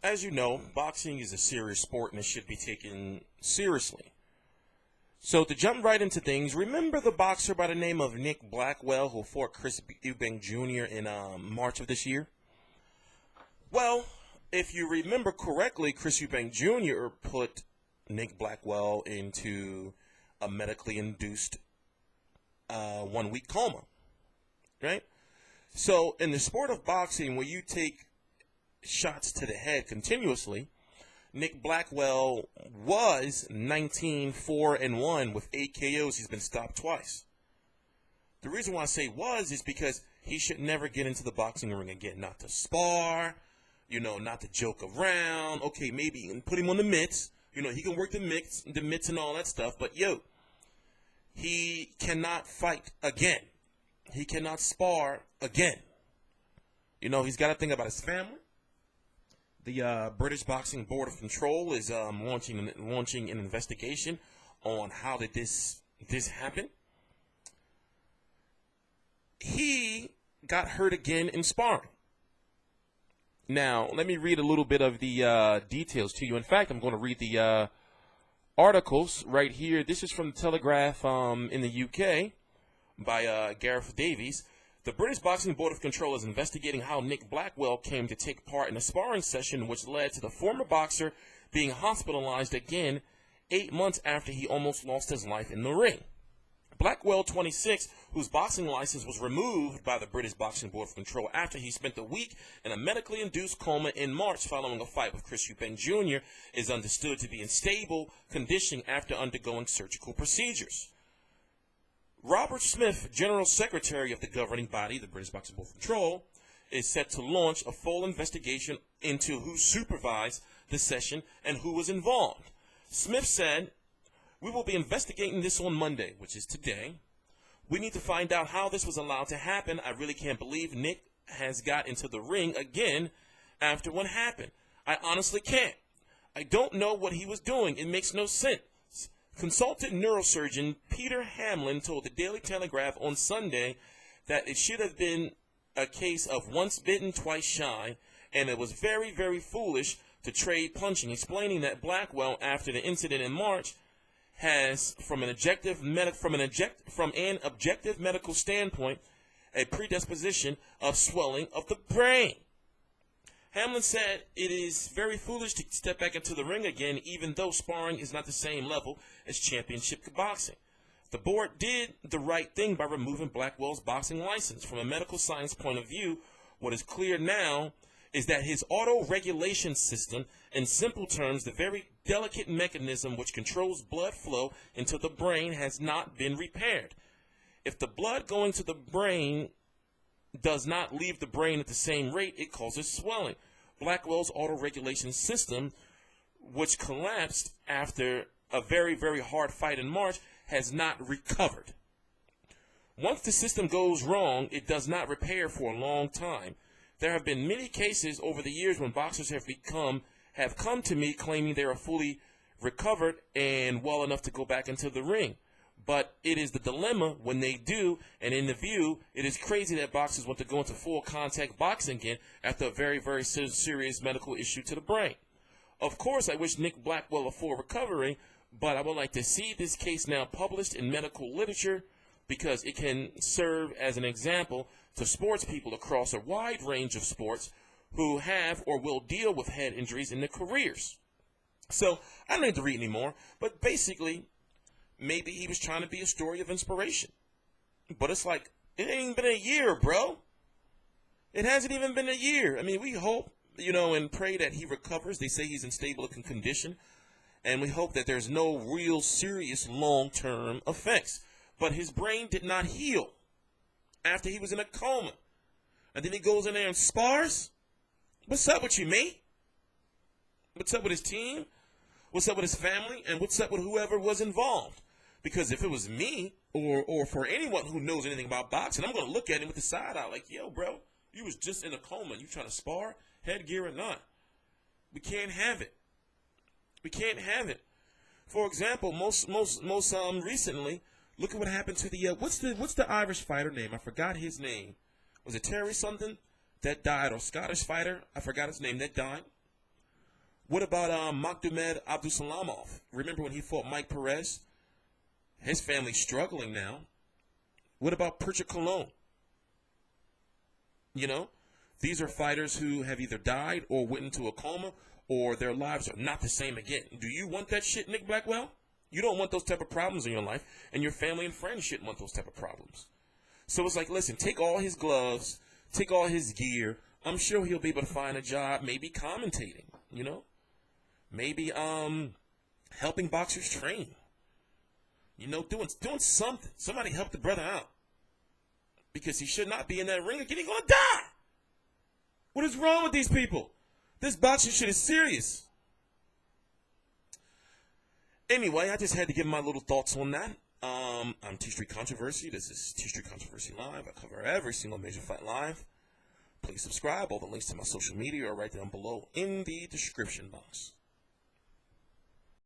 as you know, boxing is a serious sport and it should be taken seriously. So to jump right into things, remember the boxer by the name of Nick Blackwell who fought Chris Eubank Jr. in March of this year? Well, if you remember correctly, Chris Eubank Jr. put Nick Blackwell into a medically induced 1-week coma, right? So in the sport of boxing, where you take shots to the head continuously, Nick Blackwell was 19-4-1 with 8 KOs. He's been stopped twice. The reason why I say was is because he should never get into the boxing ring again. Not to spar, not to joke around. Okay, maybe you can put him on the mitts. He can work the mitts and all that stuff. But, he cannot fight again. He cannot spar again. He's got to think about his family. The British Boxing Board of Control is launching an investigation on how did this happen. He got hurt again in sparring. Now, let me read a little bit of the details to you. In fact, I'm going to read the articles right here. This is from the Telegraph in the UK by Gareth Davies. The British Boxing Board of Control is investigating how Nick Blackwell came to take part in a sparring session which led to the former boxer being hospitalized again 8 months after he almost lost his life in the ring. Blackwell, 26, whose boxing license was removed by the British Boxing Board of Control after he spent a week in a medically induced coma in March following a fight with Chris Eubank Jr., is understood to be in stable condition after undergoing surgical procedures. Robert Smith, General Secretary of the governing body, the British Boxing Board of Control, is set to launch a full investigation into who supervised the session and who was involved. Smith said, "We will be investigating this on Monday," which is today. "We need to find out how this was allowed to happen. I really can't believe Nick has got into the ring again after what happened. I honestly can't. I don't know what he was doing. It makes no sense." Consultant neurosurgeon Peter Hamlin told the Daily Telegraph on Sunday that it should have been a case of once bitten, twice shy, and it was very, very foolish to trade punching, explaining that Blackwell, after the incident in March, has, from an objective medical standpoint, a predisposition of swelling of the brain. Hamlin said it is very foolish to step back into the ring again, even though sparring is not the same level as championship boxing. The board did the right thing by removing Blackwell's boxing license. From a medical science point of view, what is clear now is that his auto-regulation system, in simple terms, the very delicate mechanism which controls blood flow into the brain, has not been repaired. If the blood going to the brain does not leave the brain at the same rate, it causes swelling. Blackwell's auto-regulation system, which collapsed after a very, very hard fight in March, has not recovered. Once the system goes wrong, it does not repair for a long time. There have been many cases over the years when boxers have come to me claiming they are fully recovered and well enough to go back into the ring. But it is the dilemma when they do, and in the view, it is crazy that boxers want to go into full contact boxing again after a very, very serious medical issue to the brain. Of course, I wish Nick Blackwell a full recovery, but I would like to see this case now published in medical literature because it can serve as an example to sports people across a wide range of sports who have or will deal with head injuries in their careers. So, I don't need to read anymore, but basically, maybe he was trying to be a story of inspiration. But it's like, it ain't been a year, bro. It hasn't even been a year. I mean, we hope, and pray that he recovers. They say he's in stable condition. And we hope that there's no real serious long-term effects. But his brain did not heal after he was in a coma. And then he goes in there and spars? What's up with you, mate? What's up with his team? What's up with his family? And what's up with whoever was involved? Because if it was me, or for anyone who knows anything about boxing, I'm going to look at him with the side eye like, yo, bro, you was just in a coma. You trying to spar, headgear or not? We can't have it. We can't have it. For example, most recently, look at what happened to the what's the Irish fighter name? I forgot his name. Was it Terry something? that died, or Scottish fighter, I forgot his name, that died? What about Makhdomed Abdusalamov? Remember when he fought Mike Perez? His family's struggling now. What about Percha Cologne? You know, these are fighters who have either died or went into a coma, or their lives are not the same again. Do you want that shit, Nick Blackwell? You don't want those type of problems in your life, and your family and friends shouldn't want those type of problems. So it's like, listen, take all his gloves, take all his gear. I'm sure he'll be able to find a job, maybe commentating, you know? Maybe helping boxers train. You know, doing something. Somebody help the brother out. Because he should not be in that ring again. He's going to die. What is wrong with these people? This boxing shit is serious. Anyway, I just had to give my little thoughts on that. I'm TstreeT Controversy. This is TstreeT Controversy Live. I cover every single major fight live. Please subscribe. All the links to my social media are right down below in the description box.